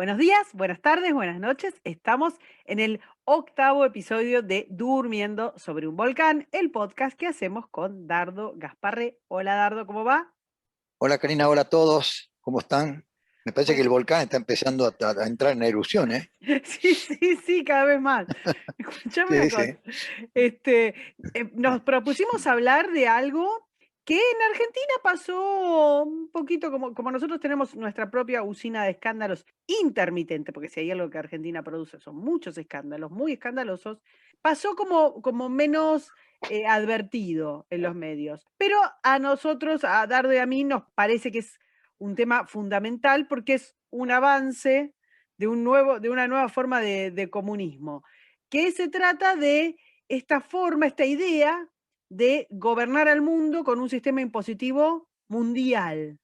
Buenos días, buenas tardes, buenas noches. Estamos en el octavo episodio de Durmiendo sobre un volcán, el podcast que hacemos con Dardo Gasparre. Hola Dardo, ¿cómo va? Hola Karina, hola a todos, ¿cómo están? Me parece que el Bueno, volcán está empezando a entrar en erupción, ¿eh? sí, sí, sí, cada vez más. Escuchame una Sí, cosa. sí. Este, Nos propusimos hablar de algo que en Argentina pasó un poquito como nosotros tenemos nuestra propia usina de escándalos intermitente, porque si hay algo que Argentina produce son muchos escándalos, muy escandalosos, pasó como menos advertido en los medios. Pero a nosotros, a Dardo y a mí, nos parece que es un tema fundamental porque es un avance de una nueva forma de comunismo, que se trata de esta forma, esta idea de gobernar al mundo con un sistema impositivo mundial.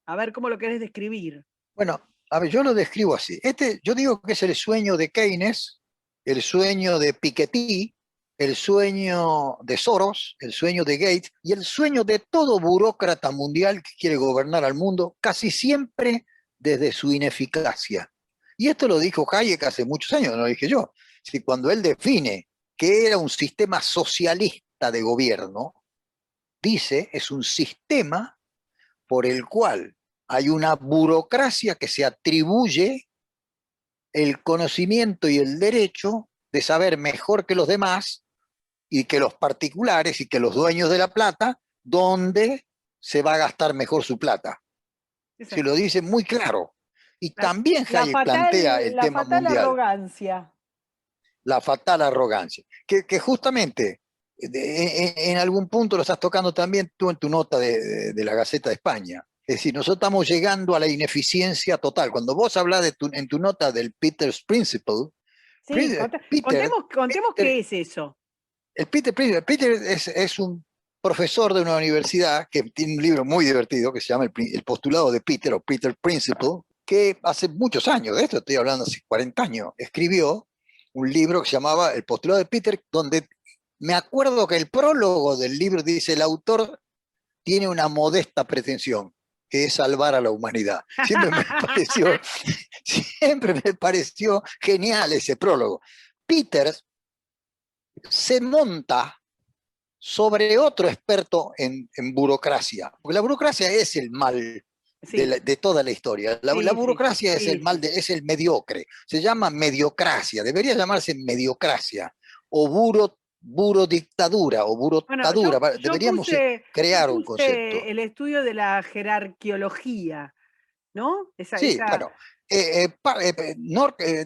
A ver cómo lo querés describir. Bueno, a ver, yo lo describo así. Yo digo que es el sueño de Keynes, el sueño de Piketty, el sueño de Soros, el sueño de Gates y el sueño de todo burócrata mundial que quiere gobernar al mundo, casi siempre desde su ineficacia. Y esto lo dijo Hayek hace muchos años, no lo dije yo. Si cuando él define que era un sistema socialista de gobierno, dice es un sistema por el cual hay una burocracia que se atribuye el conocimiento y el derecho de saber mejor que los demás y que los particulares y que los dueños de la plata dónde se va a gastar mejor su plata. Se lo Exacto. dice muy claro. Y La, también la Hayek plantea el la tema fatal mundial, arrogancia. la fatal arrogancia, que justamente en algún punto lo estás tocando también tú en tu nota de la Gaceta de España. Es decir, nosotros estamos llegando a la ineficiencia total. Cuando vos hablas en tu nota del Peter's Principle, Sí, Peter, contemos Peter, qué es eso. Peter es un profesor de una universidad que tiene un libro muy divertido que se llama El postulado de Peter o Peter Principle, que hace muchos años, de esto estoy hablando hace 40 años, escribió un libro que se llamaba El postulado de Peter, donde me acuerdo que el prólogo del libro dice: el autor tiene una modesta pretensión, que es salvar a la humanidad. Siempre me pareció genial ese prólogo. Peter se monta sobre otro experto en burocracia, porque la burocracia es el mal Sí, de toda la historia. La sí, sí, burocracia es el sí, mal, sí. es el mediocre. Se llama mediocracia, debería llamarse mediocracia o burodictadura o Bueno, burotadura. Deberíamos yo crear un puse concepto. el estudio de la jerarquiología, ¿no? Sí, bueno,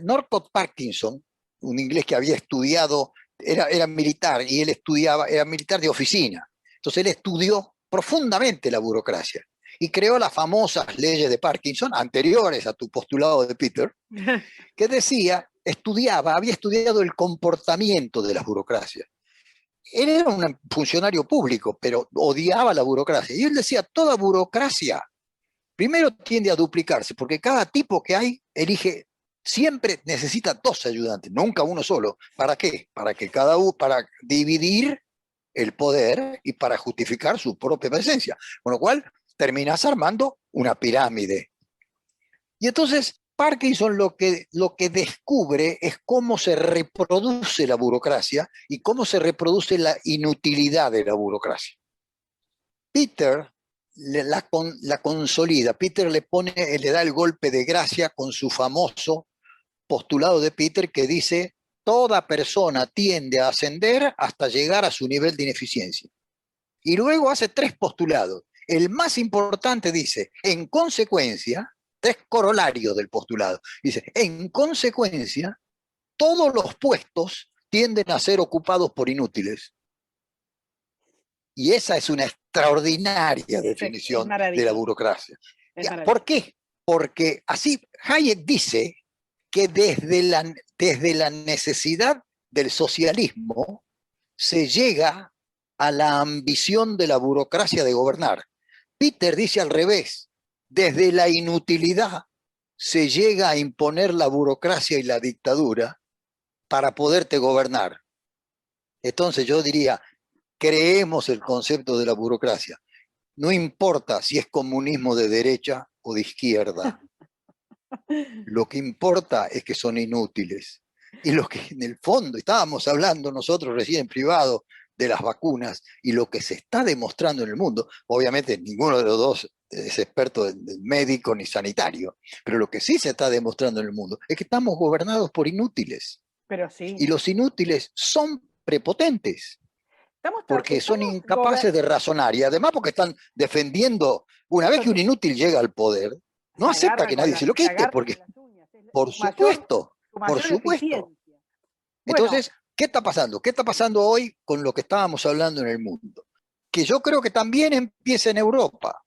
Northrop Parkinson, un inglés que había estudiado, era militar y él estudiaba, era militar de oficina. Entonces él estudió profundamente la burocracia y creó las famosas leyes de Parkinson, anteriores a tu postulado de Peter, que decía, había estudiado el comportamiento de las burocracias. Él era un funcionario público, pero odiaba la burocracia. Y él decía, toda burocracia primero tiende a duplicarse, porque cada tipo que hay elige, siempre necesita dos ayudantes, nunca uno solo. ¿Para qué? Para que cada uno, para dividir el poder y para justificar su propia presencia. Con lo cual, terminas armando una pirámide. Y entonces, Parkinson lo que descubre es cómo se reproduce la burocracia y cómo se reproduce la inutilidad de la burocracia. Peter la consolida. Peter le da el golpe de gracia con su famoso postulado de Peter que dice: toda persona tiende a ascender hasta llegar a su nivel de ineficiencia. Y luego hace tres postulados. El más importante dice, en consecuencia, tres corolarios del postulado. Dice, en consecuencia, todos los puestos tienden a ser ocupados por inútiles. Y esa es una extraordinaria Es definición de la maravilloso, burocracia. es ¿Por maravilloso. qué? Porque así Hayek dice que desde la necesidad del socialismo se llega a la ambición de la burocracia de gobernar. Peter dice al revés, desde la inutilidad se llega a imponer la burocracia y la dictadura para poderte gobernar. Entonces yo diría, creemos el concepto de la burocracia. No importa si es comunismo de derecha o de izquierda. Lo que importa es que son inútiles. Y lo que en el fondo estábamos hablando nosotros recién en privado de las vacunas y lo que se está demostrando en el mundo, obviamente ninguno de los dos es experto de médico ni sanitario, pero lo que sí se está demostrando en el mundo es que estamos gobernados por inútiles. Pero Y sí, los inútiles son prepotentes porque son estamos incapaces de razonar y además porque están defendiendo, una vez que un inútil llega al poder, no acepta que nadie se lo se quite, agarra con porque las uñas. Es por supuesto, su por mayor supuesto. eficiencia. Bueno, Entonces, ¿qué está pasando? ¿Qué está pasando hoy con lo que estábamos hablando en el mundo? Que yo creo que también empieza en Europa,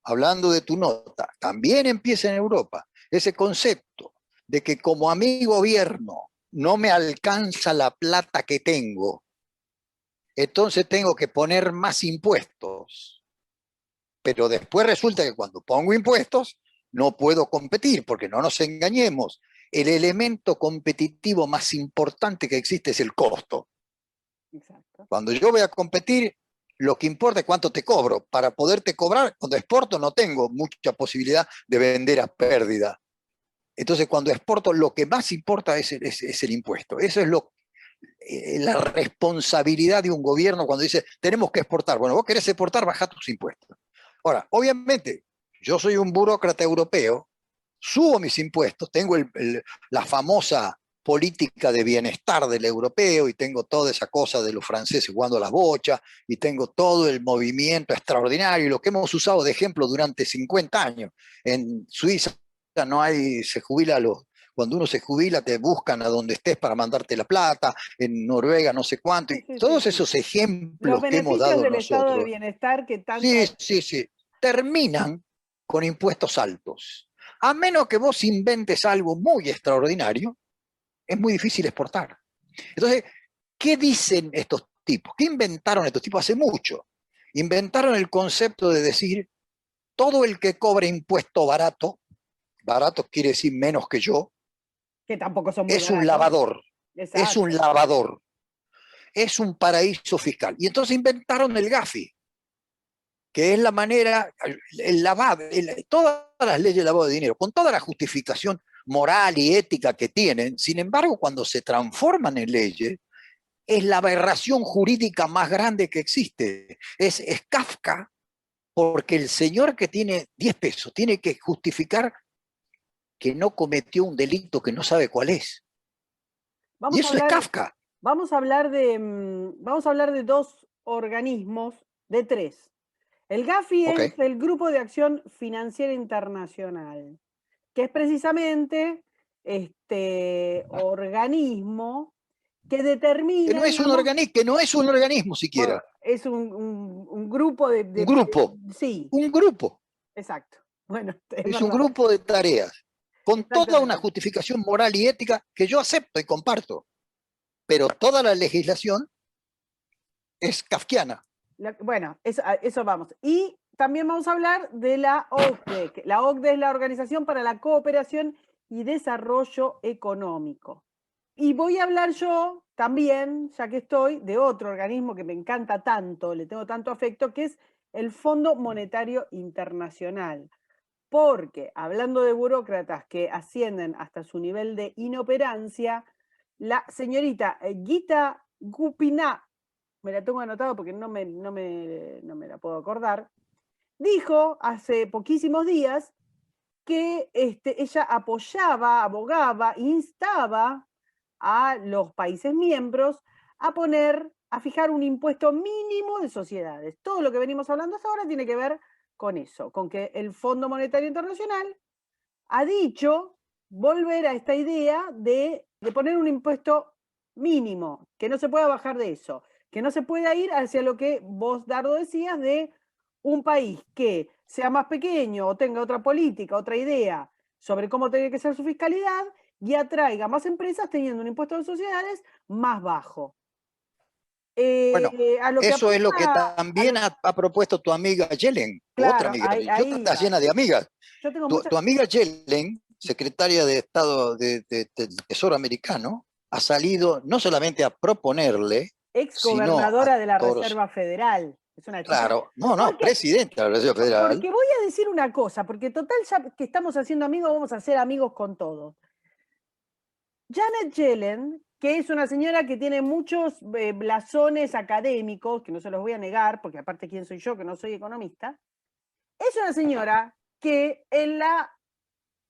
hablando de tu nota, también empieza en Europa, ese concepto de que como a mi gobierno no me alcanza la plata que tengo, entonces tengo que poner más impuestos. Pero después resulta que cuando pongo impuestos no puedo competir, porque no nos engañemos, el elemento competitivo más importante que existe es el costo. exacto. Cuando yo voy a competir, lo que importa es cuánto te cobro. Para poderte cobrar, cuando exporto no tengo mucha posibilidad de vender a pérdida. Entonces, cuando exporto, lo que más importa es el impuesto. Eso es la responsabilidad de un gobierno cuando dice, tenemos que exportar. Bueno, vos querés exportar, baja tus impuestos. Ahora, obviamente, yo soy un burócrata europeo, subo mis impuestos, tengo la famosa política de bienestar del europeo y tengo toda esa cosa de los franceses jugando a las bochas y tengo todo el movimiento extraordinario y lo que hemos usado de ejemplo durante 50 años. En Suiza no hay, se jubila a los, cuando uno se jubila te buscan a donde estés para mandarte la plata, en Noruega no sé cuánto, Sí, y sí, sí, todos sí. esos Los ejemplos que hemos beneficios dado del estado de nosotros, bienestar que sí, tanto... sí, sí, terminan con impuestos altos. A menos que vos inventes algo muy extraordinario, es muy difícil exportar. Entonces, ¿qué dicen estos tipos? ¿Qué inventaron estos tipos hace mucho? Inventaron el concepto de decir, todo el que cobre impuesto barato, barato quiere decir menos que yo, Que tampoco son muy es un baratos. lavador, es un Exacto. lavador, es un paraíso fiscal. Y entonces inventaron el GAFI, que es la manera, el lavado, todas las leyes de lavado de dinero, con toda la justificación moral y ética que tienen, sin embargo, cuando se transforman en leyes, es la aberración jurídica más grande que existe. Es Kafka, porque el señor que tiene 10 pesos tiene que justificar que no cometió un delito que no sabe cuál es. Y Vamos a eso es hablar, Kafka. vamos a hablar de dos organismos, de tres. El GAFI Ok. es el Grupo de Acción Financiera Internacional, que es precisamente este organismo que determina, digamos, Que no es un organismo bueno, siquiera, es un grupo un grupo, sí, un grupo. exacto. Bueno, es Es un verdad, grupo de tareas con toda una exactamente. justificación moral y ética que yo acepto y comparto, pero toda la legislación es kafkiana. Bueno, eso vamos. Y también vamos a hablar de la OCDE. La OCDE es la Organización para la Cooperación y Desarrollo Económico. Y voy a hablar yo también, ya que estoy, de otro organismo que me encanta tanto, le tengo tanto afecto, que es el Fondo Monetario Internacional. Porque, hablando de burócratas que ascienden hasta su nivel de inoperancia, la señorita Gita Gupina, me la tengo anotado porque no me la puedo acordar, dijo hace poquísimos días que ella apoyaba, abogaba, instaba a los países miembros a poner, a fijar un impuesto mínimo de sociedades. Todo lo que venimos hablando hasta ahora tiene que ver con eso, con que el Fondo Monetario Internacional ha dicho volver a esta idea de poner un impuesto mínimo, que no se pueda bajar de eso, que no se pueda ir hacia lo que vos, Dardo, decías de un país que sea más pequeño o tenga otra política, otra idea sobre cómo tiene que ser su fiscalidad y atraiga más empresas teniendo un impuesto de sociedades más bajo. Bueno, A lo que eso es lo que apunta, también ha propuesto tu amiga Yellen, tu otra claro, amiga. Yo ahí estás iba. llena de amigas. Yo tengo Tu muchas amiga Yellen, secretaria de Estado del Tesoro americano, ha salido no solamente a proponerle, ex sino a gobernadora de la todos. Reserva Federal. Es una decisión. Claro, no, Porque, presidenta de la Reserva Federal. porque voy a decir una cosa, porque total ya que estamos haciendo amigos, vamos a ser amigos con todos. Janet Yellen, que es una señora que tiene muchos blasones académicos, que no se los voy a negar, porque aparte quién soy yo, que no soy economista, es una señora que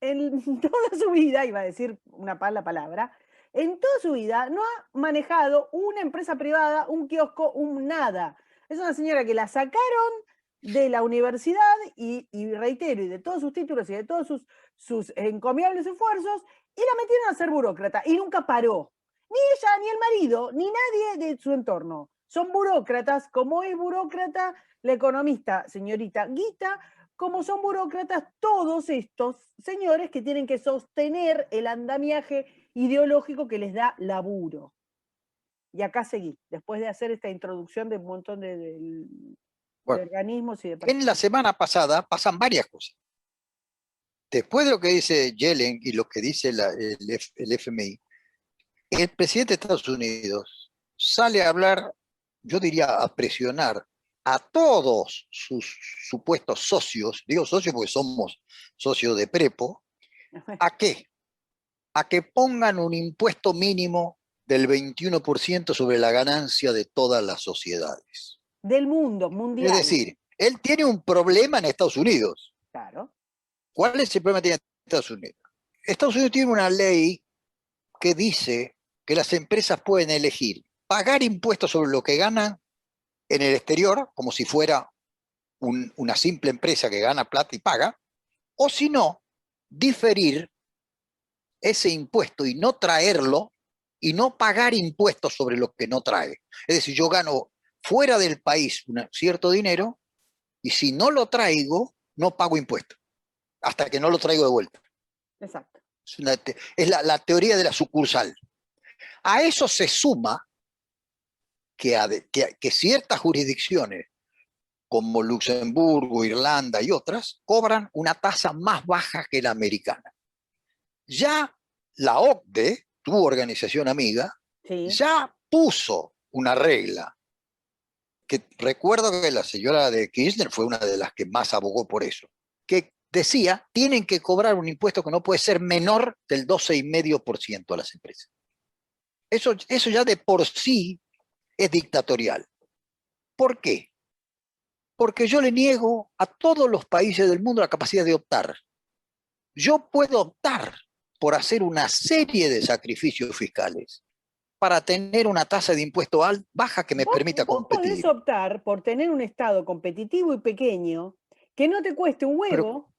en toda su vida, iba a decir una mala palabra, en toda su vida no ha manejado una empresa privada, un kiosco, un nada. Es una señora que la sacaron de la universidad y reitero, y de todos sus títulos y de todos sus encomiables esfuerzos, y la metieron a ser burócrata y nunca paró. Ni ella, ni el marido, ni nadie de su entorno. Son burócratas, como es burócrata la economista señorita Guita, como son burócratas todos estos señores que tienen que sostener el andamiaje ideológico que les da laburo. Y acá seguí, después de hacer esta introducción de un montón de Bueno, organismos y de en la semana pasada pasan varias cosas. Después de lo que dice Yellen y lo que dice el FMI, el presidente de Estados Unidos sale a hablar, yo diría a presionar a todos sus supuestos socios, digo socios porque somos socios de Prepo, ¿a qué? A que pongan un impuesto mínimo del 21% sobre la ganancia de todas las sociedades. del mundo, Es mundial. decir, él tiene un problema en Estados Unidos. Claro. ¿Cuál es el problema que tiene Estados Unidos? Estados Unidos tiene una ley que dice que las empresas pueden elegir pagar impuestos sobre lo que ganan en el exterior, como si fuera una simple empresa que gana plata y paga, o si no, diferir ese impuesto y no traerlo y no pagar impuestos sobre lo que no trae. Es decir, yo gano fuera del país un cierto dinero y si no lo traigo, no pago impuestos hasta que no lo traigo de vuelta. Exacto. Es la teoría de la sucursal. A eso se suma que ciertas jurisdicciones como Luxemburgo, Irlanda y otras cobran una tasa más baja que la americana. Ya la OCDE, tu organización amiga, Sí. ya puso una regla que recuerdo que la señora de Kirchner fue una de las que más abogó por eso, que decía, tienen que cobrar un impuesto que no puede ser menor del 12,5% a las empresas. Eso ya de por sí es dictatorial. ¿Por qué? Porque yo le niego a todos los países del mundo la capacidad de optar. Yo puedo optar por hacer una serie de sacrificios fiscales para tener una tasa de impuesto baja que me permita Vos podés competir. optar por tener un Estado competitivo y pequeño que no te cueste un Pero huevo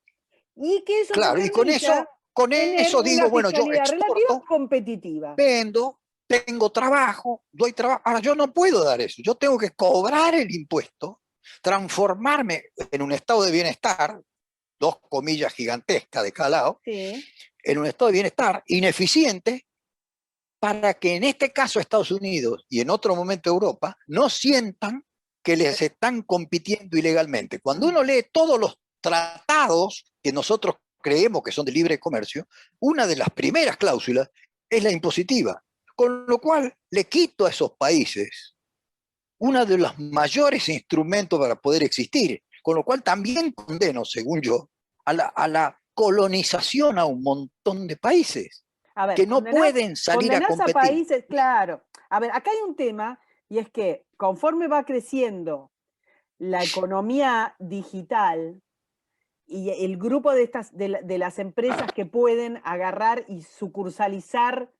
y que eso te claro, y permita con tener eso una digo, bueno, yo fiscalidad relativa exporto, competitiva. vendo, tengo trabajo, doy trabajo. Ahora yo no puedo dar eso, yo tengo que cobrar el impuesto, transformarme en un estado de bienestar, dos comillas gigantescas de cada lado, Sí. en un estado de bienestar ineficiente para que en este caso Estados Unidos y en otro momento Europa no sientan que les están compitiendo ilegalmente. Cuando uno lee todos los tratados que nosotros creemos que son de libre comercio, una de las primeras cláusulas es la impositiva, con lo cual le quito a esos países uno de los mayores instrumentos para poder existir, con lo cual también condeno, según yo, a la colonización a un montón de países A ver, que no pueden salir a condenás a competir. países, claro. A ver, acá hay un tema y es que conforme va creciendo la economía digital y el grupo de de las empresas que pueden agarrar y sucursalizar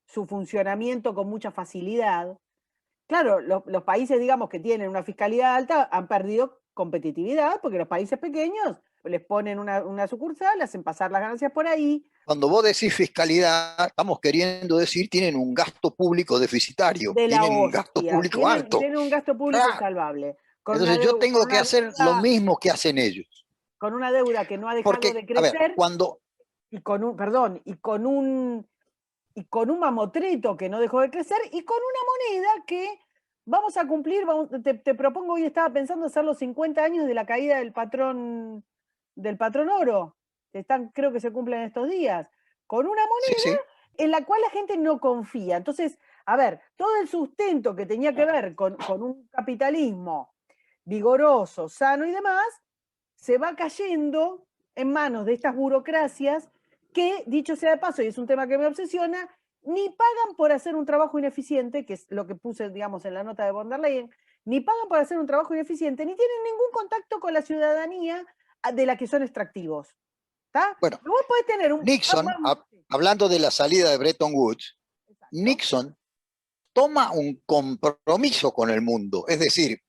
su funcionamiento con mucha facilidad, claro, los países, digamos, que tienen una fiscalidad alta han perdido competitividad porque los países pequeños les ponen una sucursal, hacen pasar las ganancias por ahí. Cuando vos decís fiscalidad, estamos queriendo decir tienen un gasto público deficitario, De la tienen un gasto hostia, público alto. tienen un gasto público Claro. insalvable, Entonces yo con tengo que una hacer lo deuda, mismo que hacen ellos. con una deuda que no ha dejado Porque, de a ver, crecer cuando, y con un, perdón, y con un mamotreto que no dejó de crecer y con una moneda que vamos a cumplir, te propongo, hoy estaba pensando hacer los 50 años de la caída del patrón oro, que están, creo que se cumplen estos días, con una sí, moneda sí, en la cual la gente no confía. Entonces, a ver, todo el sustento que tenía que ver con un capitalismo vigoroso, sano y demás, se va cayendo en manos de estas burocracias que, dicho sea de paso, y es un tema que me obsesiona, ni pagan por hacer un trabajo ineficiente, que es lo que puse, digamos, en la nota de von der Leyen, ni pagan por hacer un trabajo ineficiente, ni tienen ningún contacto con la ciudadanía de la que son extractivos. ¿Está? Bueno, Vos podés tener un... Nixon, hablando de la salida de Bretton Woods, Exacto. Nixon toma un compromiso con el mundo, es decir,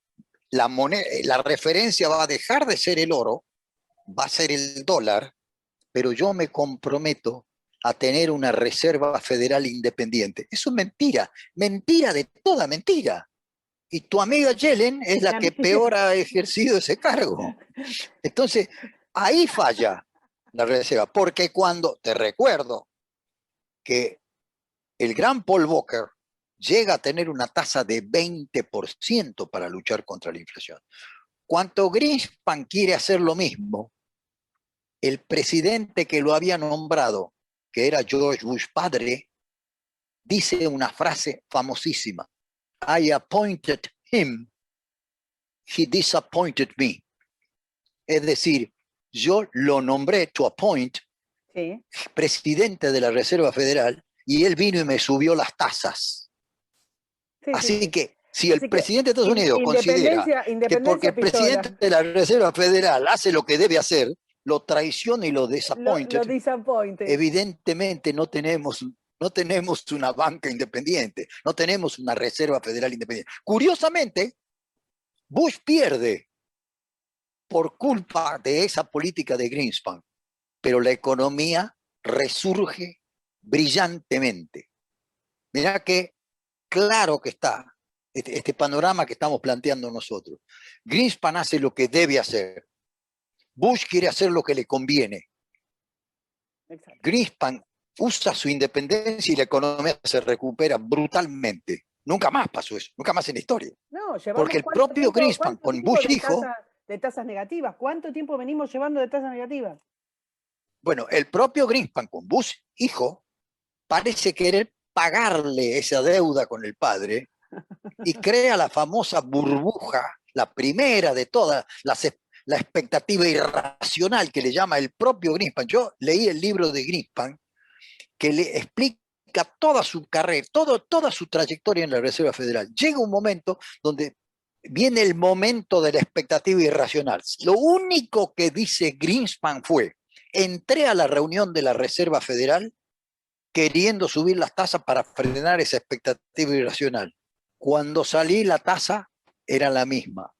la referencia va a dejar de ser el oro, va a ser el dólar, pero yo me comprometo a tener una reserva federal independiente. Eso es mentira, mentira de toda mentira. Y tu amiga Yellen es la que peor ha ejercido ese cargo. Entonces, ahí falla la reserva, porque cuando, te recuerdo que el gran Paul Volcker llega a tener una tasa de 20% para luchar contra la inflación. Cuanto Greenspan quiere hacer lo mismo, el presidente que lo había nombrado, que era George Bush padre, dice una frase famosísima: I appointed him, he disappointed me. Es decir, yo lo nombré to appoint, sí, presidente de la Reserva Federal, y él vino y me subió las tasas. sí, Así sí. que si el Así que presidente de Estados Unidos considera que porque el pistola. presidente de la Reserva Federal hace lo que debe hacer, lo traiciona y lo Lo disappointed, disappointed. evidentemente no tenemos una banca independiente, no tenemos una Reserva Federal independiente. Curiosamente, Bush pierde por culpa de esa política de Greenspan, pero la economía resurge brillantemente. Mirá que claro que está este panorama que estamos planteando nosotros. Greenspan hace lo que debe hacer. Bush quiere hacer lo que le conviene. Exacto. Greenspan usa su independencia y la economía se recupera brutalmente. Nunca más pasó eso, nunca más en la historia. No, llevamos Porque el propio Greenspan cuánto con tiempo Bush hijo, de tasas negativas. ¿Cuánto tiempo venimos llevando de tasas negativas? bueno, el propio Greenspan con Bush hijo parece querer pagarle esa deuda con el padre y crea la famosa burbuja, la primera de todas, la expectativa irracional que le llama el propio Greenspan. Yo leí el libro de Greenspan que le explica toda su carrera, toda su trayectoria en la Reserva Federal. Llega un momento donde viene el momento de la expectativa irracional. Lo único que dice Greenspan fue: entré a la reunión de la Reserva Federal queriendo subir las tasas para frenar esa expectativa irracional. Cuando salí, la tasa era la misma.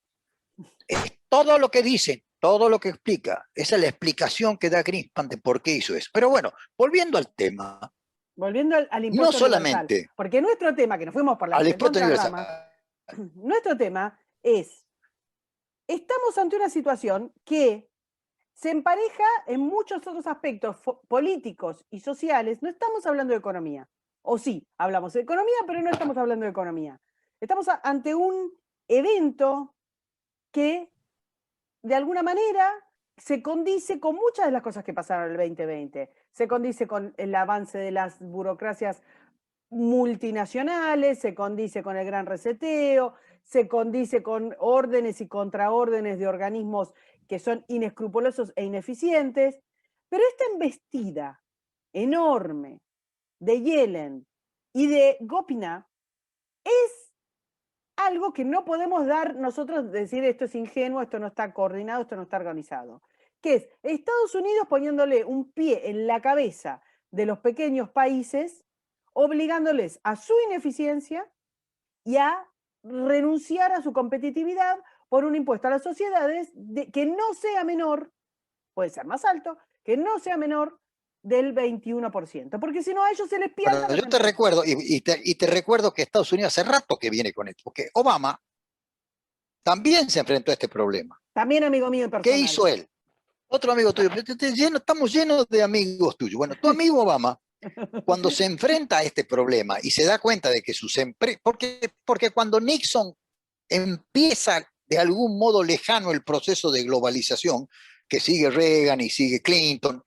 Es todo lo que dicen, todo lo que explica. Esa es la explicación que da Greenspan de por qué hizo eso. Pero bueno, volviendo al tema, Volviendo al no impuesto universal. solamente Porque nuestro tema, que nos fuimos por las al impuesto universal, ramas, nuestro tema es, estamos ante una situación que se empareja en muchos otros aspectos políticos y sociales. No estamos hablando de economía. O sí, hablamos de economía, pero no estamos hablando de economía. Estamos ante un evento que, de alguna manera, se condice con muchas de las cosas que pasaron en el 2020. Se condice con el avance de las burocracias multinacionales, se condice con el gran reseteo, se condice con órdenes y contraórdenes de organismos que son inescrupulosos e ineficientes, pero esta embestida enorme de Yellen y de Gopinath es algo que no podemos dar nosotros, decir esto es ingenuo, esto no está coordinado, esto no está organizado, que es Estados Unidos poniéndole un pie en la cabeza de los pequeños países, obligándoles a su ineficiencia y a renunciar a su competitividad por un impuesto a las sociedades que no sea menor, puede ser más alto, que no sea menor del 21%, porque si no a ellos se les pierden bueno, los yo te empleos. recuerdo, y te recuerdo que Estados Unidos hace rato que viene con esto, porque Obama también se enfrentó a este problema. También amigo mío ¿Qué personal. hizo él? Otro amigo tuyo, estamos llenos de amigos tuyos. Bueno, tu amigo Obama, cuando se enfrenta a este problema y se da cuenta de que sus empresas, porque cuando Nixon empieza de algún modo lejano el proceso de globalización, que sigue Reagan y sigue Clinton,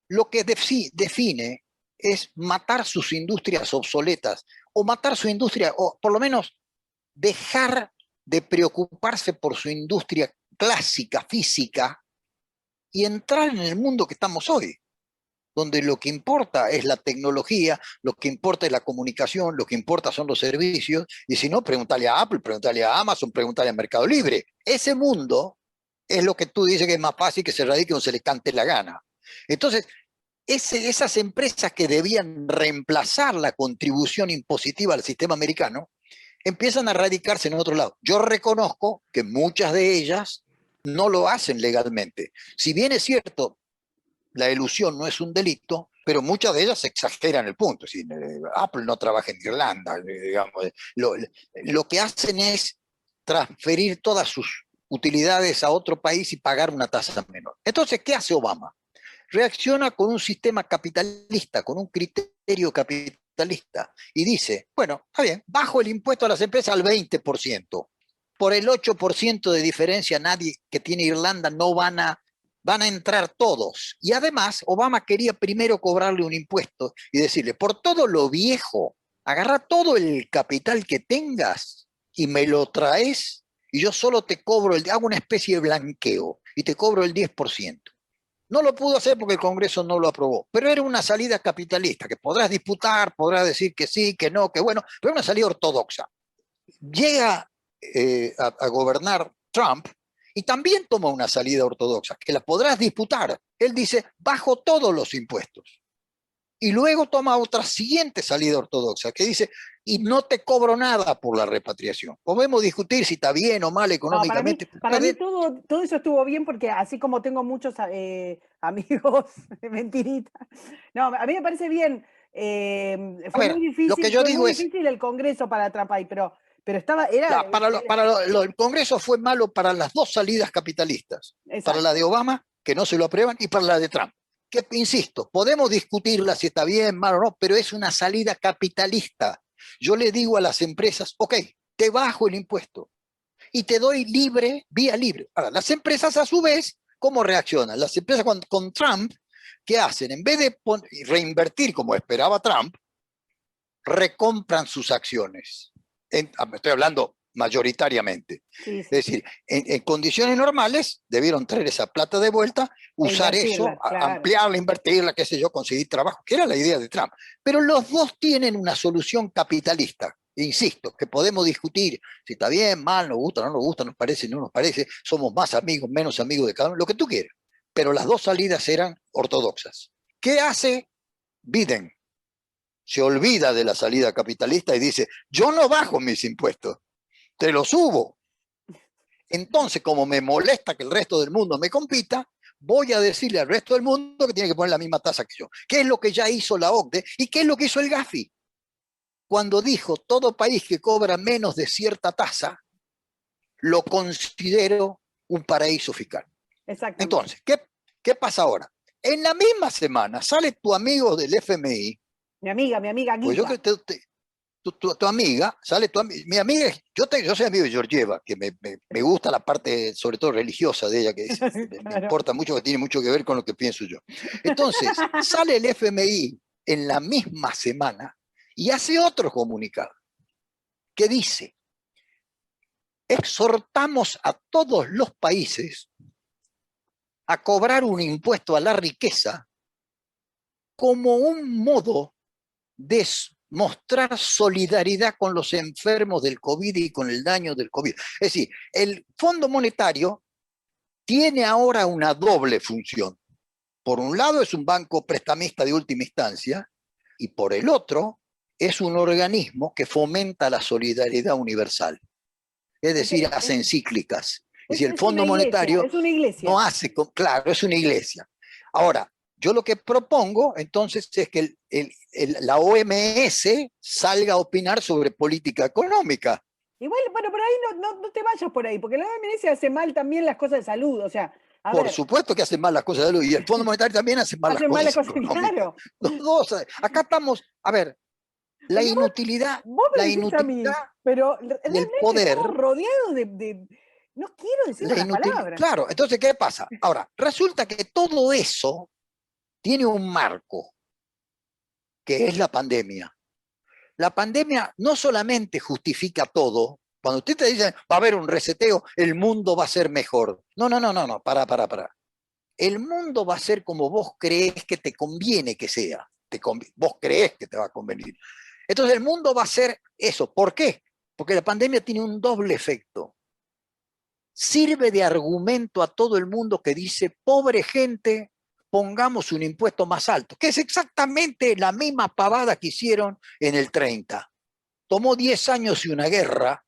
lo que define es matar sus industrias obsoletas, o matar su industria, o por lo menos dejar de preocuparse por su industria clásica, física, y entrar en el mundo que estamos hoy, donde lo que importa es la tecnología, lo que importa es la comunicación, lo que importa son los servicios, y si no, preguntarle a Apple, preguntarle a Amazon, preguntarle a Mercado Libre. Ese mundo es lo que tú dices que es más fácil que se radique donde se le cante la gana. Entonces, esas empresas que debían reemplazar la contribución impositiva al sistema americano, empiezan a radicarse en otro lado. Yo reconozco que muchas de ellas no lo hacen legalmente. Si bien es cierto, la elusión no es un delito, pero muchas de ellas exageran el punto. Es decir, Apple no trabaja en Irlanda, digamos. Lo que hacen es transferir todas sus utilidades a otro país y pagar una tasa menor. Entonces, ¿qué hace Obama? Reacciona con un sistema capitalista, con un criterio capitalista, y dice, bueno, está bien, bajo el impuesto a las empresas al 20%. Por el 8% de diferencia, nadie que tiene Irlanda no van a entrar todos. Y además, Obama quería primero cobrarle un impuesto y decirle, por todo lo viejo, agarra todo el capital que tengas y me lo traes y yo solo te cobro, hago una especie de blanqueo y te cobro el 10%. No lo pudo hacer porque el Congreso no lo aprobó, pero era una salida capitalista que podrás disputar, podrás decir que sí, que no, que bueno, pero una salida ortodoxa. Llega a gobernar Trump y también toma una salida ortodoxa, que la podrás disputar. Él dice, bajo todos los impuestos. Y luego toma otra siguiente salida ortodoxa, que dice, y no te cobro nada por la repatriación. Podemos discutir si está bien o mal No, económicamente. para mí todo eso estuvo bien porque así como tengo muchos amigos de mentirita, no, a mí me parece bien. A ver, lo que yo Fue digo muy es, difícil el Congreso para Trump ahí, pero estaba, era, el Congreso fue malo para las dos salidas capitalistas, para la exacto. de Obama, que no se lo aprueban, y para la de Trump. Que, insisto, podemos discutirla si está bien, mal o no, pero es una salida capitalista. Yo le digo a las empresas, ok, te bajo el impuesto y te doy libre, vía libre. Ahora, las empresas a su vez, ¿cómo reaccionan? Las empresas con Trump, ¿qué hacen? En vez de reinvertir como esperaba Trump, recompran sus acciones. Estoy hablando mayoritariamente. Sí, sí, Es sí. decir, en condiciones normales debieron traer esa plata de vuelta, E usar eso, invertirla, claro. ampliarla, invertirla, qué sé yo, conseguir trabajo, que era la idea de Trump. Pero los dos tienen una solución capitalista. Insisto, que podemos discutir si está bien, mal, nos gusta, no nos gusta, nos parece, no nos parece, somos más amigos, menos amigos de cada uno, lo que tú quieras. Pero las dos salidas eran ortodoxas. ¿Qué hace Biden? Se olvida de la salida capitalista y dice, yo no bajo mis impuestos, te los subo. Entonces, como me molesta que el resto del mundo me compita, voy a decirle al resto del mundo que tiene que poner la misma tasa que yo. ¿Qué es lo que ya hizo la OCDE y qué es lo que hizo el Gafi? Cuando dijo, todo país que cobra menos de cierta tasa, lo considero un paraíso fiscal. Exactamente. Entonces, ¿qué pasa ahora? En la misma semana sale tu amigo del FMI, Mi amiga pues yo Guilla. creo que tu amiga, sale mi amiga, yo soy amigo de Georgieva, que me gusta la parte, sobre todo religiosa de ella, que me Claro. importa mucho, que tiene mucho que ver con lo que pienso yo. Entonces, sale el FMI en la misma semana y hace otro comunicado que dice, exhortamos a todos los países a cobrar un impuesto a la riqueza como un modo de mostrar solidaridad con los enfermos del COVID y con el daño del COVID. Es decir, el Fondo Monetario tiene ahora una doble función. Por un lado es un banco prestamista de última instancia y por el otro es un organismo que fomenta la solidaridad universal. Es Es, decir, hace encíclicas. Es decir, el es una Fondo iglesia, Monetario es una no iglesia. hace, claro, es una iglesia. Ahora, yo lo que propongo entonces es que la OMS salga a opinar sobre política económica. Igual, bueno, pero ahí no te vayas por ahí, porque la OMS hace mal también las cosas de salud. O sea, a Por ver, supuesto que hacen mal las cosas de salud y el Fondo Monetario también hace mal las hacen mal las cosas cosas, económicas. claro. Los dos, acá estamos, a ver, la Porque inutilidad, vos me la decís a inutilidad mí, pero del realmente estamos poder, rodeados no quiero decir la malas inutilidad. palabras. Claro, entonces, ¿qué pasa? Ahora, resulta que todo eso tiene un marco, que es la pandemia. La pandemia no solamente justifica todo, Cuando usted te dice, va a haber un reseteo, el mundo va a ser mejor. No, no, no, no, no, para. El mundo va a ser como vos crees que te conviene que sea. Vos crees que te va a convenir. Entonces el mundo va a ser eso. ¿Por qué? Porque la pandemia tiene un doble efecto. Sirve de argumento a todo el mundo que dice, pobre gente, pongamos un impuesto más alto, que es exactamente la misma pavada que hicieron en el 30. Tomó 10 años y una guerra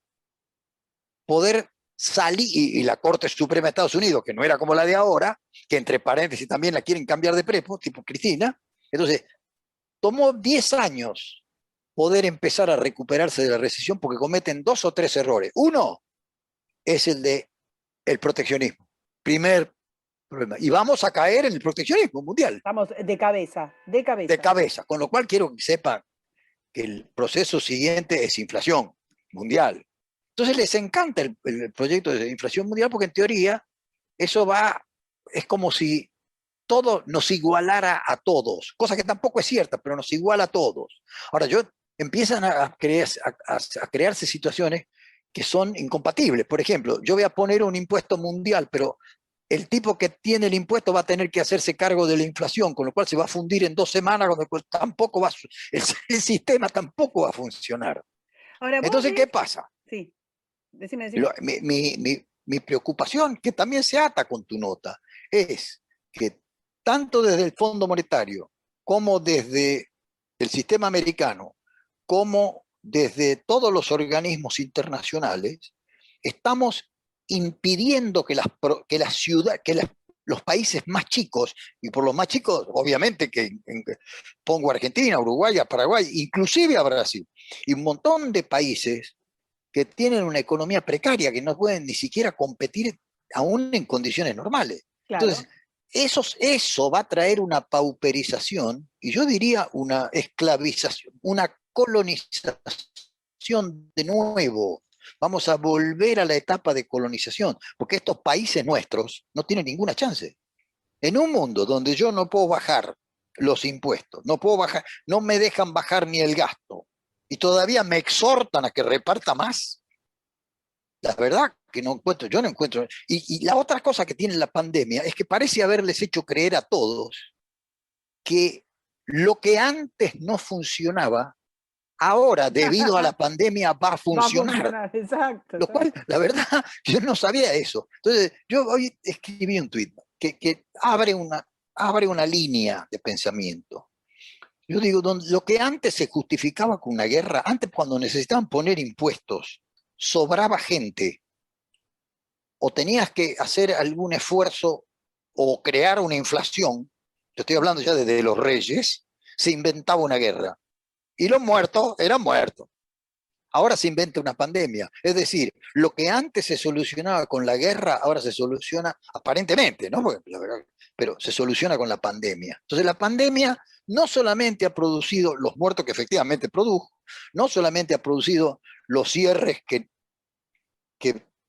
poder salir, y la Corte Suprema de Estados Unidos, que no era como la de ahora, que entre paréntesis también la quieren cambiar de prepo, tipo Cristina, entonces tomó 10 años poder empezar a recuperarse de la recesión porque cometen 2 o 3 errores. Uno es el de el proteccionismo. Primer problema. Y vamos a caer en el proteccionismo mundial. Estamos de cabeza, de cabeza. De cabeza. Con lo cual quiero que sepan que el proceso siguiente es inflación mundial. Entonces les encanta el proyecto de inflación mundial porque en teoría eso es como si todo nos igualara a todos, cosa que tampoco es cierta, pero nos iguala a todos. Ahora, empiezan a crearse situaciones que son incompatibles. Por ejemplo, yo voy a poner un impuesto mundial, pero el tipo que tiene el impuesto va a tener que hacerse cargo de la inflación, con lo cual se va a fundir en 2 semanas, con lo cual tampoco el sistema tampoco va a funcionar. Ahora, Entonces, ¿qué pasa? Sí, decime. Mi preocupación, que también se ata con tu nota, es que tanto desde el Fondo Monetario como desde el sistema americano, como desde todos los organismos internacionales, estamos impidiendo que los países más chicos, y por los más chicos, obviamente pongo a Argentina, Uruguay, a Paraguay, inclusive a Brasil, y un montón de países que tienen una economía precaria, que no pueden ni siquiera competir aún en condiciones normales. Claro. Entonces, eso va a traer una pauperización, y yo diría una esclavización, una colonización de nuevo. Vamos a volver a la etapa de colonización, porque estos países nuestros no tienen ninguna chance. En un mundo donde yo no puedo bajar los impuestos, no me dejan bajar ni el gasto, y todavía me exhortan a que reparta más, la verdad que yo no encuentro. Y la otra cosa que tiene la pandemia es que parece haberles hecho creer a todos que lo que antes no funcionaba, ahora, debido a la pandemia, va a funcionar. Exacto. Lo cual, la verdad, yo no sabía eso. Entonces, yo hoy escribí un tuit que abre una línea de pensamiento. Yo digo, lo que antes se justificaba con una guerra, antes cuando necesitaban poner impuestos, sobraba gente, o tenías que hacer algún esfuerzo o crear una inflación, yo estoy hablando ya desde los reyes, se inventaba una guerra. Y los muertos eran muertos. Ahora se inventa una pandemia. Es decir, lo que antes se solucionaba con la guerra, ahora se soluciona aparentemente, ¿no? Porque, la verdad, pero se soluciona con la pandemia. Entonces la pandemia no solamente ha producido los muertos que efectivamente produjo, no solamente ha producido los cierres que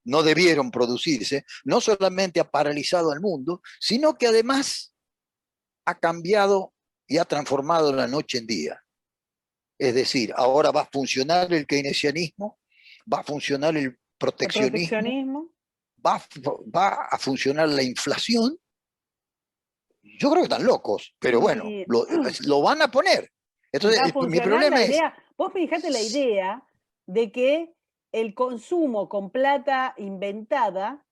no debieron producirse, no solamente ha paralizado al mundo, sino que además ha cambiado y ha transformado la noche en día. Es decir, ahora va a funcionar el keynesianismo, va a funcionar el proteccionismo, va a funcionar la inflación. Yo creo que están locos, pero bueno, lo van a poner. Entonces, mi problema es... Vos fijate la idea de que el consumo con plata inventada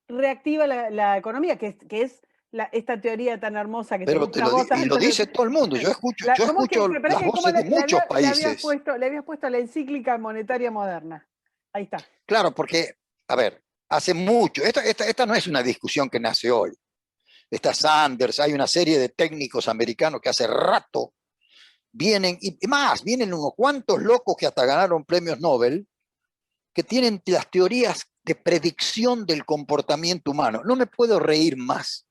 reactiva la economía, que es esta teoría tan hermosa que te gusta a vos. Y lo dice todo el mundo. Yo escucho las voces de muchos países. Le habías puesto la encíclica monetaria moderna. Ahí está. Claro, porque, a ver, hace mucho, esta no es una discusión que nace hoy. Está Sanders, hay una serie de técnicos americanos que hace rato vienen, y más, vienen unos cuantos locos que hasta ganaron premios Nobel, que tienen las teorías de predicción del comportamiento humano. No me puedo reír más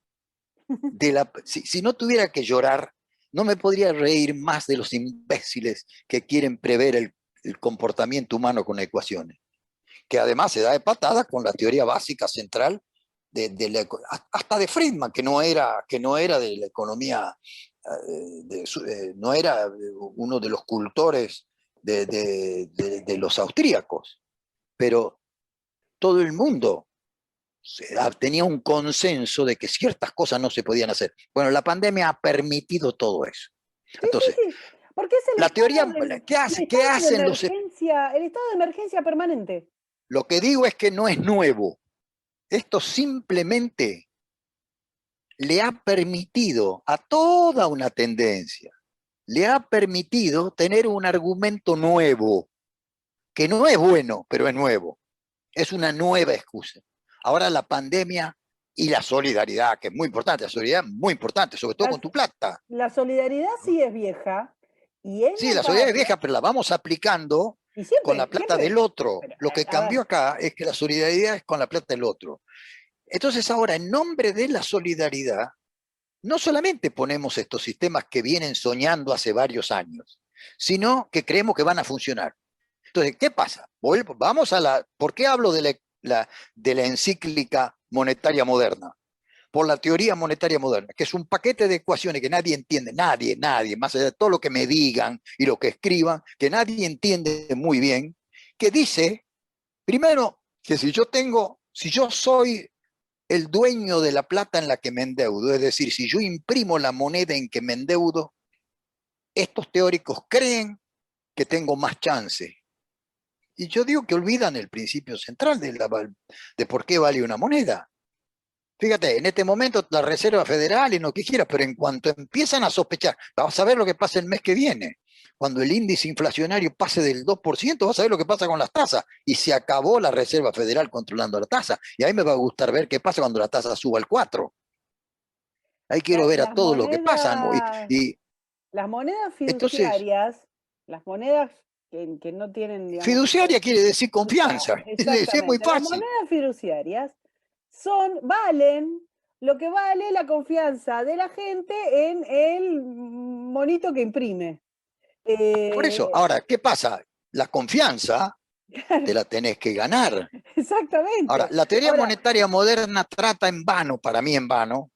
si no tuviera que llorar, no me podría reír más de los imbéciles que quieren prever el comportamiento humano con ecuaciones, que además se da de patada con la teoría básica central hasta de Friedman, que no era de la economía, no era uno de los cultores de los austríacos, pero todo el mundo tenía un consenso de que ciertas cosas no se podían hacer. Bueno, la pandemia ha permitido todo eso. Sí, sí, Entonces, sí. Porque es la teoría, el qué estado de hacen los... emergencia, el estado de emergencia permanente. Lo que digo es que no es nuevo. Esto simplemente le ha permitido a toda una tendencia, le ha permitido tener un argumento nuevo, que no es bueno, pero es nuevo. Es una nueva excusa. Ahora la pandemia y la solidaridad, que es muy importante, la solidaridad es muy importante, sobre todo con tu plata. La solidaridad sí es vieja y es Sí, la solidaridad es notoria, vieja, pero la vamos aplicando y con la siempre, plata siempre, del otro. pero, Lo que a ver, cambió acá es que la solidaridad es con la plata del otro. Entonces ahora, en nombre de la solidaridad, no solamente ponemos estos sistemas que vienen soñando hace varios años, sino que creemos que van a funcionar. Entonces, ¿qué pasa? Vamos a la... ¿Por qué hablo de la encíclica monetaria moderna? Por la teoría monetaria moderna, que es un paquete de ecuaciones que nadie entiende, nadie, más allá de todo lo que me digan y lo que escriban, que nadie entiende muy bien, que dice, primero, que si yo soy el dueño de la plata en la que me endeudo, es decir, si yo imprimo la moneda en que me endeudo, estos teóricos creen que tengo más chance. Y yo digo que olvidan el principio central de por qué vale una moneda. Fíjate, en este momento la Reserva Federal y lo que quieras, pero en cuanto empiezan a sospechar, vamos a ver lo que pasa el mes que viene. Cuando el índice inflacionario pase del 2%, vas a ver lo que pasa con las tasas. Y se acabó la Reserva Federal controlando la tasa. Y ahí me va a gustar ver qué pasa cuando la tasa suba al 4%. Ahí quiero ver a las todo lo que pasa, ¿no? monedas, las monedas Entonces, fiduciarias, las monedas que no tienen, digamos, fiduciaria quiere decir confianza. Es muy exactamente, las fácil. monedas fiduciarias valen lo que vale la confianza de la gente en el monito que imprime. Por eso, Eh, ahora, ¿qué pasa? La confianza te la tenés que ganar. Ahora, exactamente. la teoría Ahora, monetaria moderna trata en vano, para mí en vano,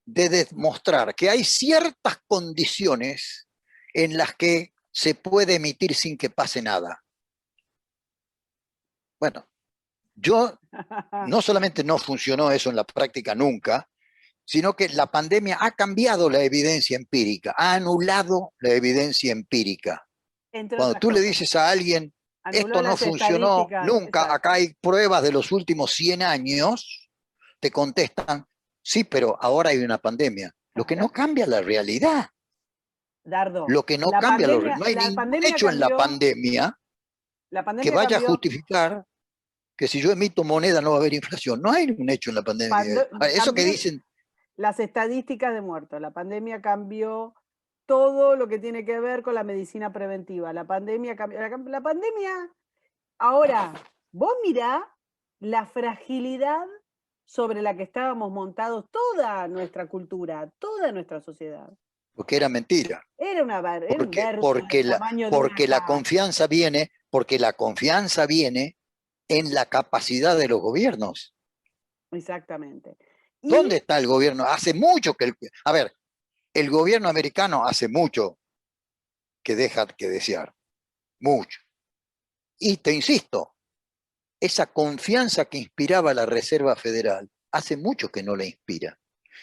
de demostrar que hay ciertas condiciones en las que se puede emitir sin que pase nada. Bueno, yo no solamente no funcionó eso en la práctica nunca, sino que la pandemia ha cambiado la evidencia empírica, ha anulado la evidencia empírica. entre Cuando otras tú le cosas, dices a alguien, anuló esto no las funcionó estadísticas, nunca, exacto. acá hay pruebas de los últimos 100 años, te contestan, sí, pero ahora hay una pandemia. Lo que no Claro. cambia la realidad, Dardo, lo que no cambia, no hay ningún hecho en la que pandemia vaya a cambió, justificar que si yo emito moneda no va a haber inflación. No hay un hecho en la pandemia. Eso que también dicen, las estadísticas de muertos. La pandemia cambió todo lo que tiene que ver con la medicina preventiva. La pandemia cambió. La pandemia, ahora, vos mirá la fragilidad sobre la que estábamos montados toda nuestra cultura, toda nuestra sociedad. porque era mentira, Era un verso del tamaño de una casa. porque la confianza viene en la capacidad de los gobiernos. Exactamente. Y ¿Dónde está el gobierno? Hace mucho que a ver, el gobierno americano hace mucho que deja que desear, mucho. Y te insisto, esa confianza que inspiraba la Reserva Federal hace mucho que no la inspira.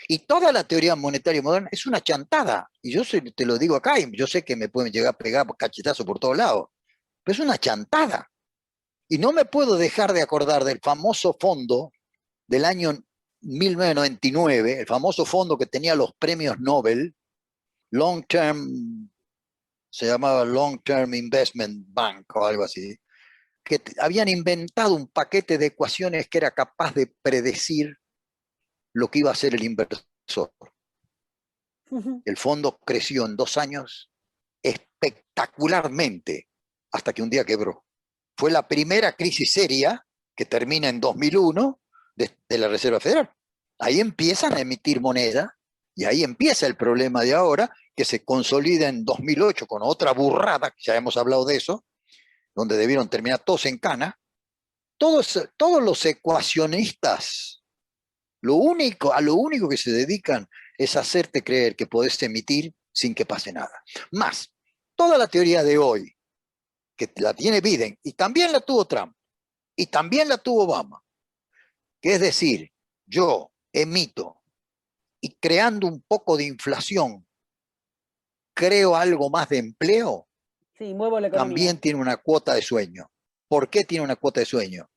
Y toda la teoría monetaria moderna es una chantada. Y yo te lo digo acá, y yo sé que me pueden llegar a pegar cachetazo por todos lados, pero es una chantada. Y no me puedo dejar de acordar del famoso fondo del año 1999, el famoso fondo que tenía los premios Nobel, Long Term, se llamaba Long Term Investment Bank o algo así, que habían inventado un paquete de ecuaciones que era capaz de predecir lo que iba a hacer el inversor. El fondo creció en 2 años espectacularmente hasta que un día quebró. Fue la primera crisis seria que termina en 2001 de la Reserva Federal. Ahí empiezan a emitir moneda y ahí empieza el problema de ahora, que se consolida en 2008 con otra burrada, que ya hemos hablado de eso, donde debieron terminar todos en cana. Todos los ecuacionistas, a lo único que se dedican es hacerte creer que podés emitir sin que pase nada. Más, toda la teoría de hoy, que la tiene Biden, y también la tuvo Trump, y también la tuvo Obama, que es decir, yo emito y creando un poco de inflación, creo algo más de empleo, Sí, muevo la economía. también tiene una cuota de sueño. ¿Por qué tiene una cuota de sueño?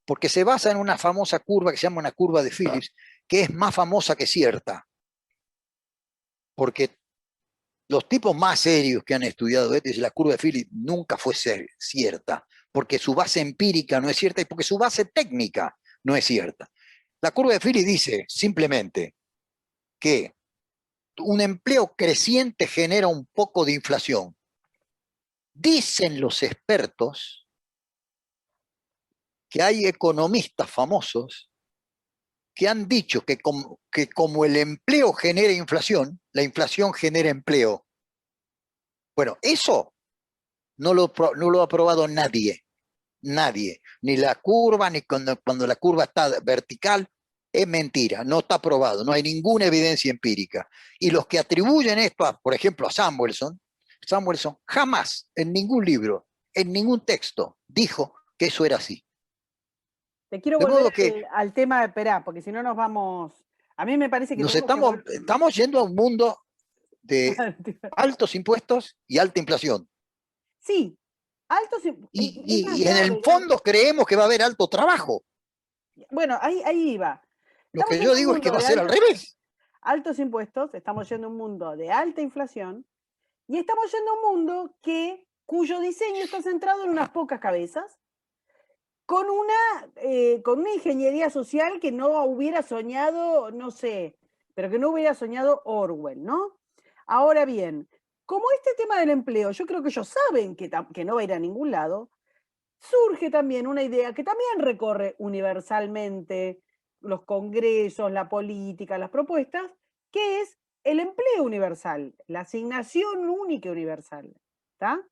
Porque se basa en una famosa curva que se llama una curva de Phillips, que es más famosa que cierta, porque los tipos más serios que han estudiado esto dicen la curva de Phillips nunca fue cierta, porque su base empírica no es cierta y porque su base técnica no es cierta. La curva de Phillips dice simplemente que un empleo creciente genera un poco de inflación. Dicen los expertos que hay economistas famosos que han dicho que como el empleo genera inflación, la inflación genera empleo. Bueno, eso no lo ha probado nadie, nadie, ni la curva, ni cuando la curva está vertical, es mentira, no está probado, no hay ninguna evidencia empírica. Y los que atribuyen esto, por ejemplo, a Samuelson jamás en ningún libro, en ningún texto, dijo que eso era así. Te quiero De volver modo que al tema de Perá, porque si no nos vamos. A mí me parece que tenemos que volver. estamos yendo a un mundo de altos impuestos y alta inflación. Sí, altos. Es más, Y voy en a el agregar. fondo creemos que va a haber alto trabajo. Bueno, ahí iba. Lo Estamos que yo yendo a un digo es que mundo va a de ser al revés. altos impuestos, estamos yendo a un mundo de alta inflación y estamos yendo a un mundo cuyo diseño está centrado en unas pocas cabezas, con una ingeniería social que no hubiera soñado, no sé, pero que no hubiera soñado Orwell, ¿no? Ahora bien, como este tema del empleo, yo creo que ellos saben que no va a ir a ningún lado, surge también una idea que también recorre universalmente los congresos, la política, las propuestas, que es el empleo universal, la asignación única universal. ¿Está?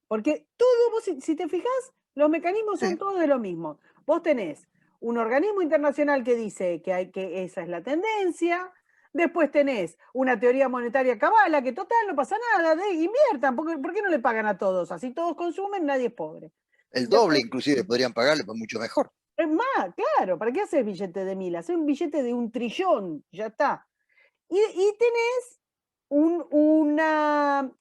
Porque todo, vos, si te fijas, los mecanismos son Sí. todos de lo mismo. Vos tenés un organismo internacional que dice que esa es la tendencia, después tenés una teoría monetaria cabala, que total no pasa nada, inviertan, ¿por qué no le pagan a todos? Así todos consumen, nadie es pobre. El doble Después, inclusive podrían pagarle, pues mucho mejor. es más, claro, ¿para qué haces billete de 1000? Haces un billete de 1 trillón, ya está. Y tenés una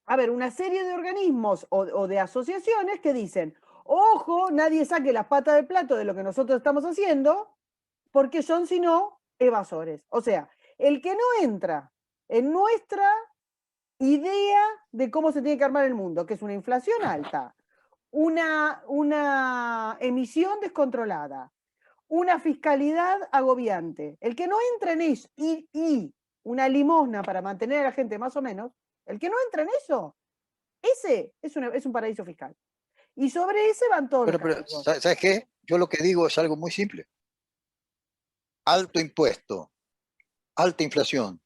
serie de organismos o de asociaciones que dicen, ojo, nadie saque las patas del plato de lo que nosotros estamos haciendo, porque son, si no, evasores. O sea, el que no entra en nuestra idea de cómo se tiene que armar el mundo, que es una inflación alta, una emisión descontrolada, una fiscalidad agobiante. El que no entra en eso y una limosna para mantener a la gente más o menos, el que no entra en eso, ese es un paraíso fiscal. Y sobre ese van todos los Pero castigos. ¿sabes qué? Yo lo que digo es algo muy simple. Alto impuesto, alta inflación,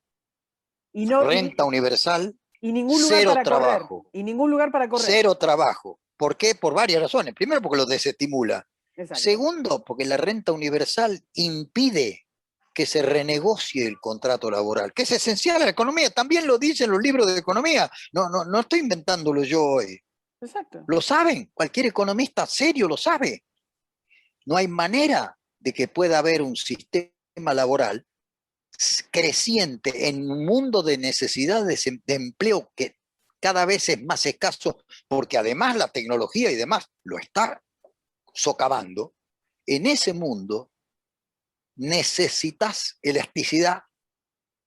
Y, no, renta universal, y ningún lugar cero para correr. trabajo. Y ningún lugar para correr. Cero trabajo. ¿Por qué? Por varias razones. Primero, porque lo desestimula. Exacto. Segundo, porque la renta universal impide que se renegocie el contrato laboral, que es esencial a la economía. También lo dicen los libros de economía. No estoy inventándolo yo hoy. Exacto. Lo saben. Cualquier economista serio lo sabe. No hay manera de que pueda haber un sistema laboral creciente en un mundo de necesidades de empleo que cada vez es más escaso, porque además la tecnología y demás lo está socavando. En ese mundo necesitas elasticidad,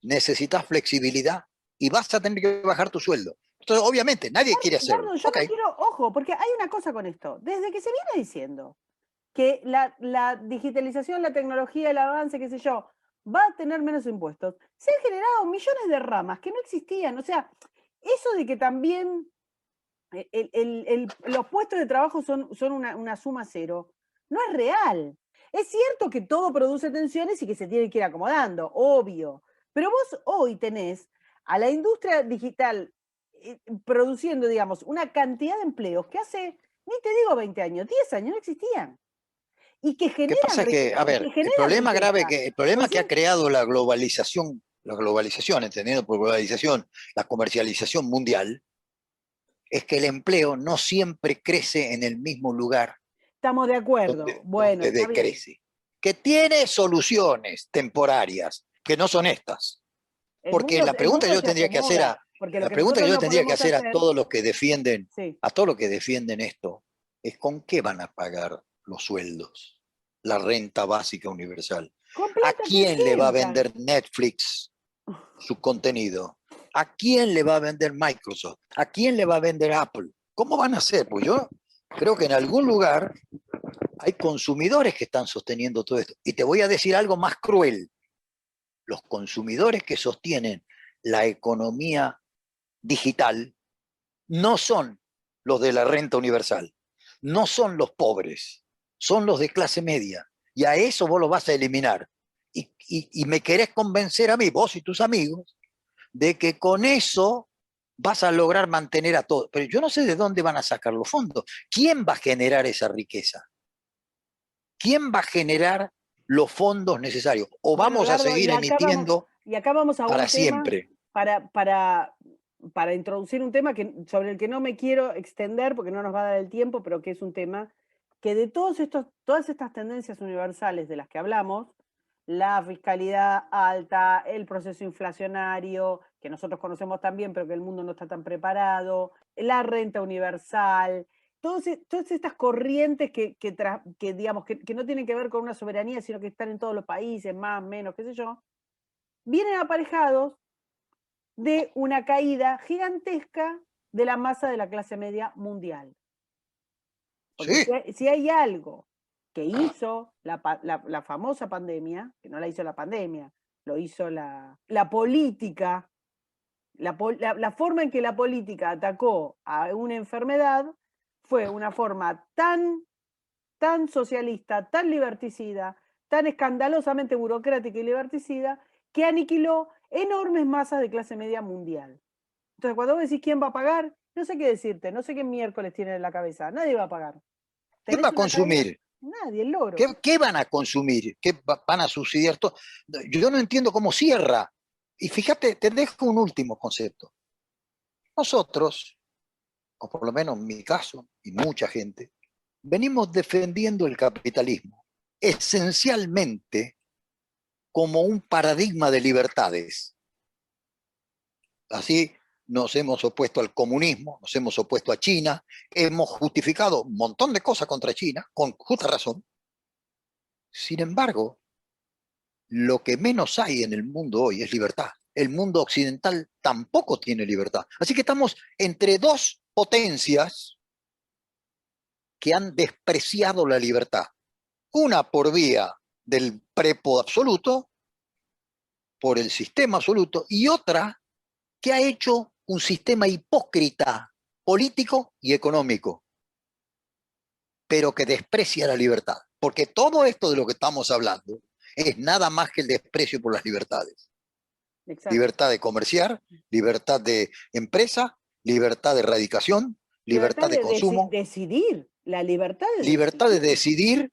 necesitas flexibilidad y vas a tener que bajar tu sueldo. Entonces, obviamente, nadie quiere hacerlo. Dardo, yo Ok, no quiero, ojo, porque hay una cosa con esto. Desde que se viene diciendo que la digitalización, la tecnología, el avance, qué sé yo, va a tener menos impuestos, se han generado millones de ramas que no existían. O sea, eso de que también los puestos de trabajo son una suma cero, no es real. Es cierto que todo produce tensiones y que se tiene que ir acomodando, obvio. Pero vos hoy tenés a la industria digital produciendo, digamos, una cantidad de empleos que hace, ni te digo 20 años, 10 años no existían. Y que ¿qué generan, pasa? Que, a y que ver, generan riqueza. el problema que ha Recién, creado la globalización, entendiendo por globalización, la comercialización mundial, es que el empleo no siempre crece en el mismo lugar Estamos de acuerdo. Bueno, donde está bien. decrece, que tiene soluciones temporarias, que no son estas. Porque la El pregunta que mundo yo se tendría que hacer acomoda, porque lo la que pregunta que nosotros yo no tendría que podemos hacer hacer, sí. a todos los que defienden esto, es con qué van a pagar los sueldos, la renta básica universal. ¿A Completa que quién le va a sientan. vender Netflix su contenido? ¿A quién le va a vender Microsoft? ¿A quién le va a vender Apple? ¿Cómo van a hacer? Pues yo creo que en algún lugar hay consumidores que están sosteniendo todo esto. Y te voy a decir algo más cruel. Los consumidores que sostienen la economía digital no son los de la renta universal, no son los pobres, son los de clase media. Y a eso vos lo vas a eliminar. Y me querés convencer a mí, vos y tus amigos, de que con eso vas a lograr mantener a todos. Pero yo no sé de dónde van a sacar los fondos. ¿Quién va a generar esa riqueza? ¿Quién va a generar los fondos necesarios? ¿O Bueno, vamos a Edgardo, seguir emitiendo y acá vamos a para un tema siempre? para, para introducir un tema sobre el que no me quiero extender porque no nos va a dar el tiempo, pero que es un tema que de todas estas tendencias universales de las que hablamos, la fiscalidad alta, el proceso inflacionario, que nosotros conocemos también, pero que el mundo no está tan preparado, la renta universal, todas estas corrientes digamos, que no tienen que ver con una soberanía, sino que están en todos los países, más, menos, qué sé yo, vienen aparejados de una caída gigantesca de la masa de la clase media mundial. Porque Sí, si hay algo que hizo la famosa pandemia, que no la hizo la pandemia, lo hizo la política, la forma en que la política atacó a una enfermedad fue una forma tan socialista, tan liberticida, tan escandalosamente burocrática y liberticida, que aniquiló enormes masas de clase media mundial. Entonces, cuando vos decís quién va a pagar, no sé qué decirte, no sé qué miércoles tienen en la cabeza, nadie va a pagar. ¿quién va ¿Tenés a una caída? consumir? Nadie, el loro. ¿Qué van a consumir? ¿Qué van a subsidiar? Todo? Yo no entiendo cómo cierra. Y fíjate, te dejo un último concepto. Nosotros, o por lo menos en mi caso, y mucha gente, venimos defendiendo el capitalismo esencialmente como un paradigma de libertades. Así nos hemos opuesto al comunismo, nos hemos opuesto a China, hemos justificado un montón de cosas contra China, con justa razón. Sin embargo, lo que menos hay en el mundo hoy es libertad. El mundo occidental tampoco tiene libertad. Así que estamos entre dos potencias que han despreciado la libertad. Una por vía del prepo absoluto, por el sistema absoluto, y otra que ha hecho un sistema hipócrita político y económico, pero que desprecia la libertad. Porque todo esto de lo que estamos hablando es nada más que el desprecio por las libertades. Exacto. Libertad de comerciar, libertad de empresa, libertad de erradicación, Libertad libertad de consumo, decidir, la libertad de libertad de decidir. decidir.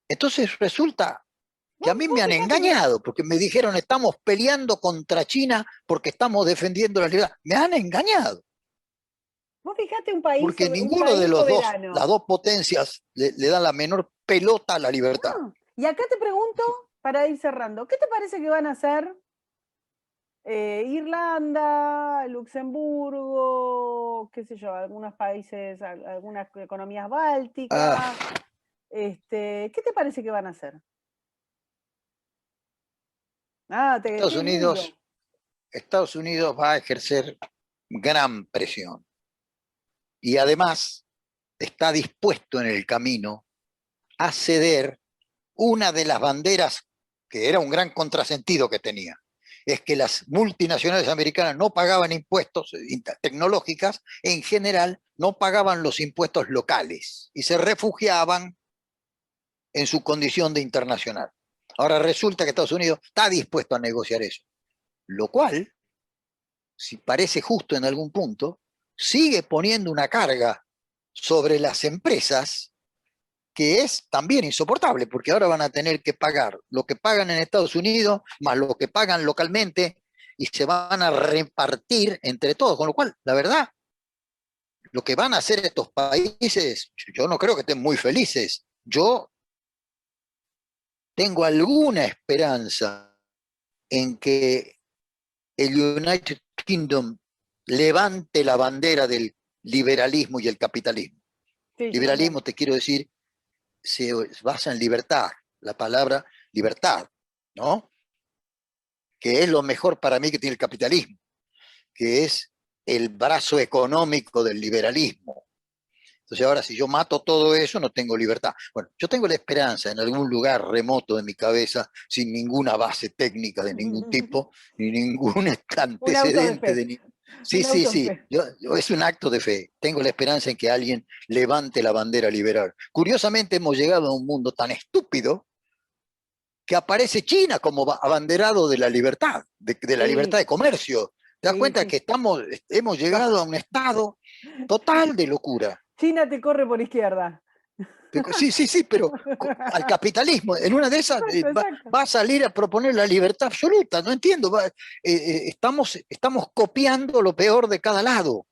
Entonces resulta que a mí me Vos han fíjate que, engañado, porque me dijeron estamos peleando contra China porque estamos defendiendo la libertad. Me han engañado, vos fíjate porque un ninguno de país los dos, las soberano. dos potencias, le dan la menor pelota a la libertad. No. Y acá te pregunto, para ir cerrando, ¿qué te parece que van a hacer Irlanda, Luxemburgo, qué sé yo, algunos países, algunas economías Ah, bálticas? ¿Qué te parece que van a hacer? Ah, Estados qué lindo. Unidos, Estados Unidos va a ejercer gran presión y además está dispuesto en el camino a ceder una de las banderas que era un gran contrasentido que tenía. Es que las multinacionales americanas no pagaban impuestos tecnológicas, en general no pagaban los impuestos locales y se refugiaban en su condición de internacional. Ahora resulta que Estados Unidos está dispuesto a negociar eso, lo cual, si parece justo en algún punto, sigue poniendo una carga sobre las empresas que es también insoportable, porque ahora van a tener que pagar lo que pagan en Estados Unidos más lo que pagan localmente y se van a repartir entre todos, con lo cual, la verdad, lo que van a hacer estos países, yo no creo que estén muy felices. Yo tengo alguna esperanza en que el United Kingdom levante la bandera del liberalismo y el capitalismo. Sí, yo también. Liberalismo, te quiero decir, se basa en libertad, la palabra libertad, ¿no? Que es lo mejor para mí que tiene el capitalismo, que es el brazo económico del liberalismo. Entonces ahora si yo mato todo eso no tengo libertad. Bueno, yo tengo la esperanza en algún lugar remoto de mi cabeza, sin ninguna base técnica de ningún tipo, ni ningún Un auto de antecedente fe. de ni... Sí, Un sí, auto de sí, fe. es un acto de fe. Tengo la esperanza en que alguien levante la bandera liberal. Curiosamente hemos llegado a un mundo tan estúpido que aparece China como abanderado de la libertad, de la libertad Sí, de comercio. ¿Te das sí, cuenta que sí. hemos llegado a un estado total de locura? China te corre por izquierda. Sí, sí, sí, pero al capitalismo, en una de esas Exacto, exacto. va a salir a proponer la libertad absoluta, no entiendo, estamos copiando lo peor de cada lado.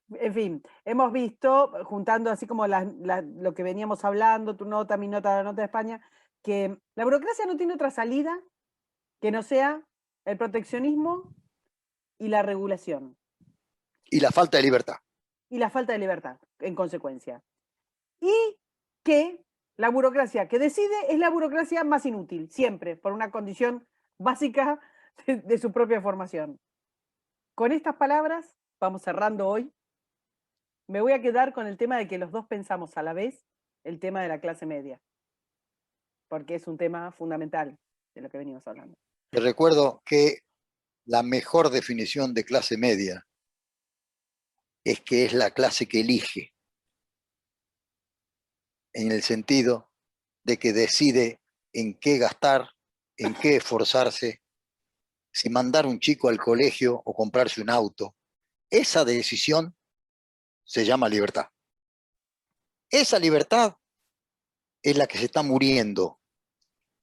En fin, hemos visto, juntando así como lo que veníamos hablando, tu nota, mi nota, la nota de España, que la burocracia no tiene otra salida que no sea el proteccionismo y la regulación Y la falta de libertad. y la falta de libertad, en consecuencia. Y que la burocracia que decide es la burocracia más inútil, siempre, por una condición básica de su propia formación. Con estas palabras, vamos cerrando hoy. Me voy a quedar con el tema de que los dos pensamos a la vez el tema de la clase media, porque es un tema fundamental de lo que venimos hablando. Te recuerdo que la mejor definición de clase media es que es la clase que elige, en el sentido de que decide en qué gastar, en qué esforzarse, si mandar un chico al colegio o comprarse un auto. Esa decisión se llama libertad. Esa libertad es la que se está muriendo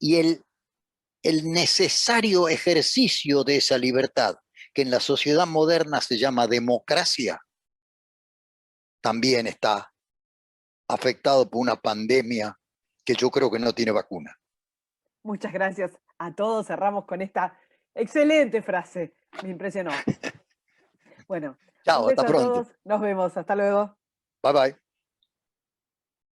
y el necesario ejercicio de esa libertad, que en la sociedad moderna se llama democracia, también está afectado por una pandemia que yo creo que no tiene vacuna. Muchas gracias a todos. Cerramos con esta excelente frase. Me impresionó. Bueno, un Chao, hasta beso a pronto. todos. Nos vemos. Hasta luego. Bye bye.